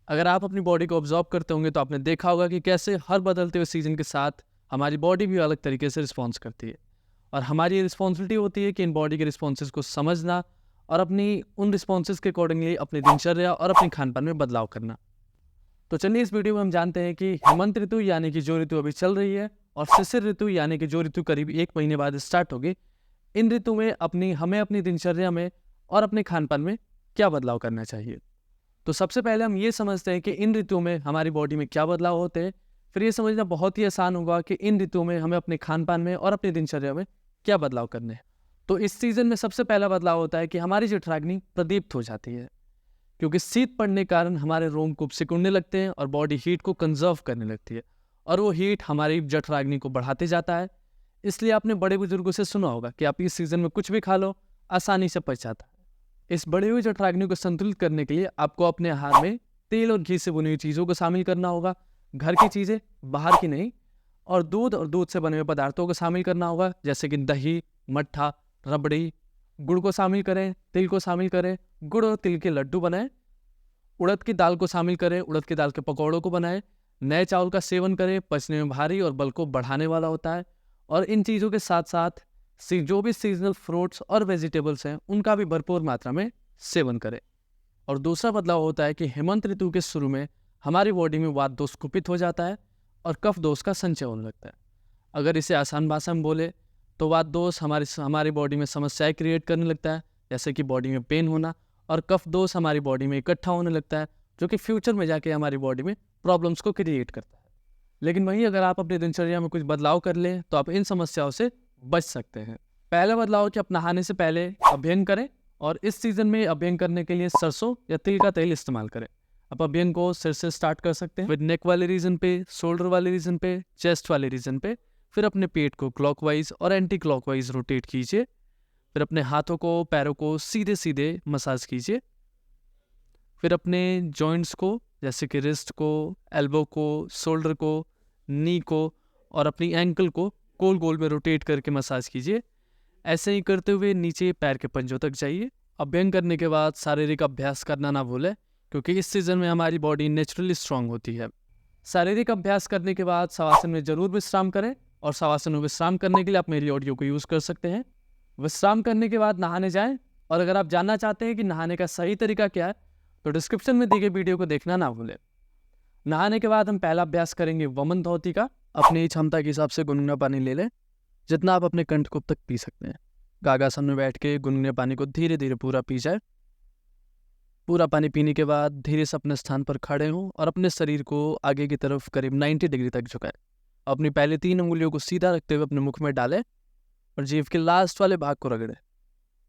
अगर आप अपनी बॉडी को ऑब्जर्व करते होंगे तो आपने देखा होगा कि कैसे हर बदलते हुए सीजन के साथ हमारी बॉडी भी अलग तरीके से रिस्पॉन्स करती है, और हमारी रिस्पॉन्सिबिलिटी होती है कि इन बॉडी के रिस्पॉन्सेज को समझना और अपनी उन रिस्पॉन्सेज के अकॉर्डिंगली अपनी दिनचर्या और अपनी खान पान में बदलाव करना। तो चलिए इस वीडियो में हम जानते हैं कि हेमंत ऋतु यानी कि जो ऋतु अभी चल रही है और शिशिर ऋतु यानी कि जो ऋतु करीब 1 महीने बाद स्टार्ट होगी, इन ऋतु में हमें अपनी दिनचर्या में और अपने खान पान में क्या बदलाव करना चाहिए। तो सबसे पहले हम ये समझते हैं कि इन ऋतुओं में हमारी बॉडी में क्या बदलाव होते हैं। फिर ये समझना बहुत ही आसान होगा कि इन ऋतुओं में हमें अपने खान पान में और अपनी दिनचर्या में क्या बदलाव करने हैं। तो इस सीजन में सबसे पहला बदलाव होता है कि हमारी जठराग्नि प्रदीप्त हो जाती है, क्योंकि शीत पड़ने के कारण हमारे रोम कूप सिकुड़ने लगते हैं और बॉडी हीट को कंजर्व करने लगती है, और वो हीट हमारी जठराग्नि को बढ़ाते जाता है। इसलिए आपने बड़े बुजुर्गों से सुना होगा कि आप इस सीजन में कुछ भी खा लो, आसानी से पच जाता है। इस बढ़ी हुई जठराग्नि को संतुलित करने के लिए आपको अपने आहार में तेल और घी से बनी हुई चीज़ों को शामिल करना होगा, घर की चीज़ें, बाहर की नहीं। और दूध से बने हुए पदार्थों को शामिल करना होगा, जैसे कि दही, मट्ठा, रबड़ी। गुड़ को शामिल करें, तिल को शामिल करें, गुड़ और तिल के लड्डू बनाएं। उड़द की दाल को शामिल करें, उड़द की दाल के पकौड़ों को बनाएं। नए चावल का सेवन करें, पचने में भारी और बल को बढ़ाने वाला होता है। और इन चीज़ों के साथ साथ जो भी सीजनल फ्रूट्स और वेजिटेबल्स हैं उनका भी भरपूर मात्रा में सेवन करें। और दूसरा बदलाव होता है कि हेमंत ऋतु के शुरू में हमारी बॉडी में वात दोष कुपित हो जाता है और कफ दोष का संचय होने लगता है। अगर इसे आसान भाषा में बोले तो वात दोष हमारी बॉडी में समस्याएं क्रिएट करने लगता है, जैसे कि बॉडी में पेन होना, और कफ दोष हमारी बॉडी में इकट्ठा होने लगता है, जो कि फ्यूचर में जाके हमारी बॉडी में प्रॉब्लम्स को क्रिएट करता है। लेकिन वहीं अगर आप अपनी दिनचर्या में कुछ बदलाव कर लें तो आप इन समस्याओं से बच सकते हैं। पहला बदलाव है कि आप नहाने से पहले अभ्यंग करें, और इस सीजन में अभ्यंग करने के लिए सरसों या तिल का तेल इस्तेमाल करें। आप अभ्यंग को सिर से स्टार्ट कर सकते हैं, विद नेक वाले रीजन पे, शोल्डर वाले रीजन पे, चेस्ट वाले रीजन पे। फिर अपने पेट को क्लॉकवाइज और एंटी क्लॉकवाइज रोटेट कीजिए। फिर अपने हाथों को, पैरों को सीधे सीधे मसाज कीजिए। फिर अपने जॉइंट्स को, जैसे कि रिस्ट को, एल्बो को, शोल्डर को, नी को और अपनी एंकल को गोल गोल में रोटेट करके मसाज कीजिए। ऐसे ही करते हुए नीचे पैर के पंजों तक जाइए। अभ्यंग करने के बाद शारीरिक अभ्यास करना ना भूलें, क्योंकि इस सीजन में हमारी बॉडी नेचुरली स्ट्रांग होती है। शारीरिक अभ्यास करने के बाद शवासन में जरूर विश्राम करें, और शवासन में विश्राम करने के लिए आप मेरी ऑडियो को यूज़ कर सकते हैं। विश्राम करने के बाद नहाने जाएं, और अगर आप जानना चाहते हैं कि नहाने का सही तरीका क्या है तो डिस्क्रिप्शन में दी गई वीडियो को देखना ना भूलें। नहाने के बाद हम पहला अभ्यास करेंगे वमन धोती का। अपनी क्षमता के हिसाब से गुनगुना पानी ले लें, जितना आप अपने कंठकुप तक पी सकते हैं। गागासन में बैठ के गुनगुने पानी को धीरे धीरे पूरा पी जाए। पूरा पानी पीने के बाद धीरे से अपने स्थान पर खड़े हों और अपने शरीर को आगे की तरफ करीब 90 डिग्री तक झुकाएं। अपनी पहले 3 उंगलियों को सीधा रखते हुए अपने मुख में डालें और जीभ के लास्ट वाले भाग को रगड़ें।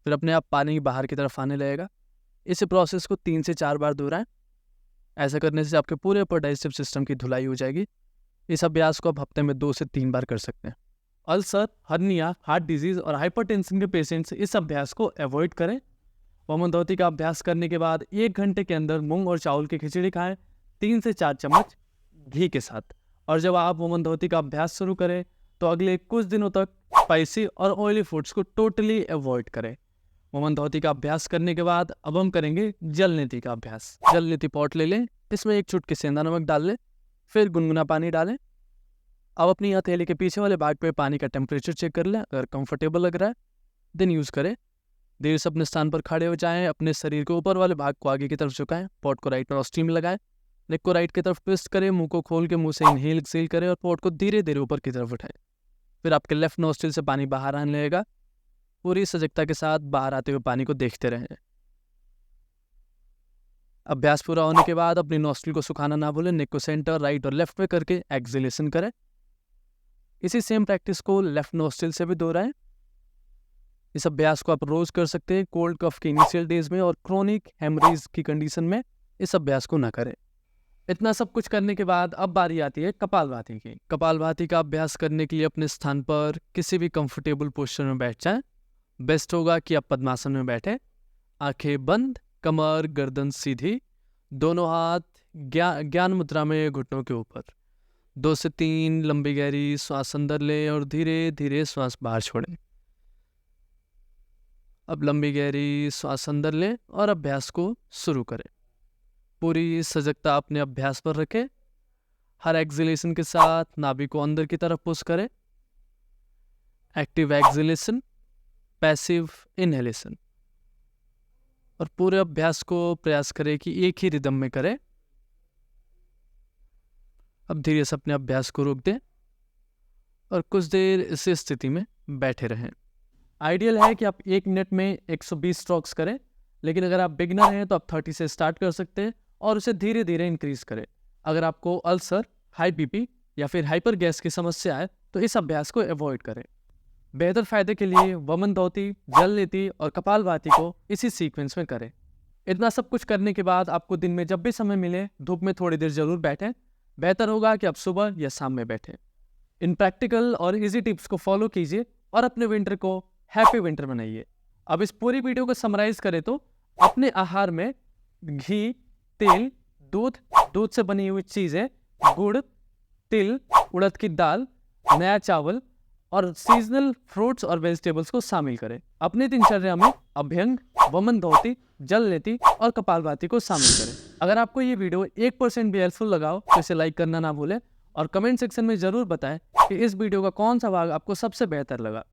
फिर अपने आप पानी बाहर की तरफ आने लगेगा। इस प्रोसेस को 3 से 4 बार दोहराएं। ऐसा करने से आपके पूरे अपर डाइजेस्टिव सिस्टम की धुलाई हो जाएगी। इस अभ्यास को आप हफ्ते में 2 से 3 बार कर सकते हैं। अल्सर, हर्निया, हार्ट डिजीज और हाइपरटेंशन के पेशेंट्स इस अभ्यास को अवॉइड करें। वमन धोती का अभ्यास करने के बाद 1 घंटे के अंदर मूंग और चावल की खिचड़ी खाएं, 3 से 4 चम्मच घी के साथ। और जब आप वमन धोती का अभ्यास शुरू करें तो अगले कुछ दिनों तक स्पाइसी और ऑयली फूड्स को टोटली अवॉइड करें। वमन धोती का अभ्यास करने के बाद अब हम करेंगे जल नीति का अभ्यास। जल नीति पॉट ले लें, इसमें 1 चुटकी सेंधा नमक डाल लें, फिर गुनगुना पानी डालें। अब अपनी हथेली के पीछे वाले भाग पे पानी का टेम्परेचर चेक कर लें। अगर कंफर्टेबल लग रहा है देन यूज़ करें। देर से अपने स्थान पर खड़े हो जाएं, अपने शरीर के ऊपर वाले भाग को आगे की तरफ झुकाएं, पॉट को राइट नॉस्ट्रिल में लगाएं, नेक को राइट की तरफ ट्विस्ट करें, मुंह को खोल के मुंह से इनहेल एक्सहेल करें और पॉट को धीरे धीरे ऊपर की तरफ उठाएं। फिर आपके लेफ्ट नॉस्ट्रिल से पानी बाहर आने लगेगा। पूरी सजगता के साथ बाहर आते हुए पानी को देखते रहें। अभ्यास पूरा होने के बाद अपनी नॉस्ट्रिल को सुखाना ना भूलें। नेक को सेंटर, राइट और लेफ्ट में करके एक्सहेलेशन करें। इसी सेम प्रैक्टिस को लेफ्ट नॉस्ट्रिल से भी दोहराएं। इस अभ्यास को आप रोज कर सकते हैं कोल्ड कफ के इनिशियल डेज में, और क्रोनिक हेमरेज की कंडीशन में इस अभ्यास को ना करें। इतना सब कुछ करने के बाद अब बारी आती है कपालभाति की। कपालभाति का अभ्यास करने के लिए अपने स्थान पर किसी भी कंफर्टेबल पोस्चर में बैठ जाएं। बेस्ट होगा कि आप पद्मासन में बैठे, आंखें बंद, कमर गर्दन सीधी, दोनों हाथ ज्ञान मुद्रा में घुटनों के ऊपर। 2 से 3 लंबी गहरी श्वास अंदर लें और धीरे धीरे श्वास बाहर छोड़ें। अब लंबी गहरी श्वास अंदर लें और अभ्यास को शुरू करें। पूरी सजगता अपने अभ्यास पर रखें। हर एक्सहेलेशन के साथ नाभि को अंदर की तरफ पुश करें। Active exhalation, passive inhalation. और पूरे अभ्यास को प्रयास करें कि एक ही रिदम में करें। अब धीरे से अपने अभ्यास को रोक दें और कुछ देर इस स्थिति में बैठे रहें। आइडियल है कि आप 1 मिनट में 120 स्ट्रोक्स करें, लेकिन अगर आप बिगनर हैं तो आप 30 से स्टार्ट कर सकते हैं और उसे धीरे धीरे इंक्रीज करें। अगर आपको अल्सर, हाई बीपी या फिर हाइपर गैस की समस्या है तो इस अभ्यास को अवॉइड करें। बेहतर फायदे के लिए वमन धौती, जल नीति और कपालभाति को इसी सीक्वेंस में करें। इतना सब कुछ करने के बाद आपको दिन में जब भी समय मिले धूप में थोड़ी देर जरूर बैठें। बेहतर होगा कि आप सुबह या शाम में बैठें। इन प्रैक्टिकल और इजी टिप्स को फॉलो कीजिए और अपने विंटर को हैप्पी विंटर बनाइए। अब इस पूरी वीडियो को समराइज करें तो अपने आहार में घी, तेल, दूध से बनी हुई चीजें, गुड़, तिल, उड़द की दाल, नया चावल और सीजनल फ्रूट्स और वेजिटेबल्स को शामिल करें। अपनी दिनचर्या में अभ्यंग, वमन धौती, जल नीति और कपालभाति को शामिल करें। अगर आपको ये वीडियो 1% भी हेल्पफुल लगा हो तो इसे लाइक करना ना भूलें और कमेंट सेक्शन में जरूर बताएं कि इस वीडियो का कौन सा भाग आपको सबसे बेहतर लगा।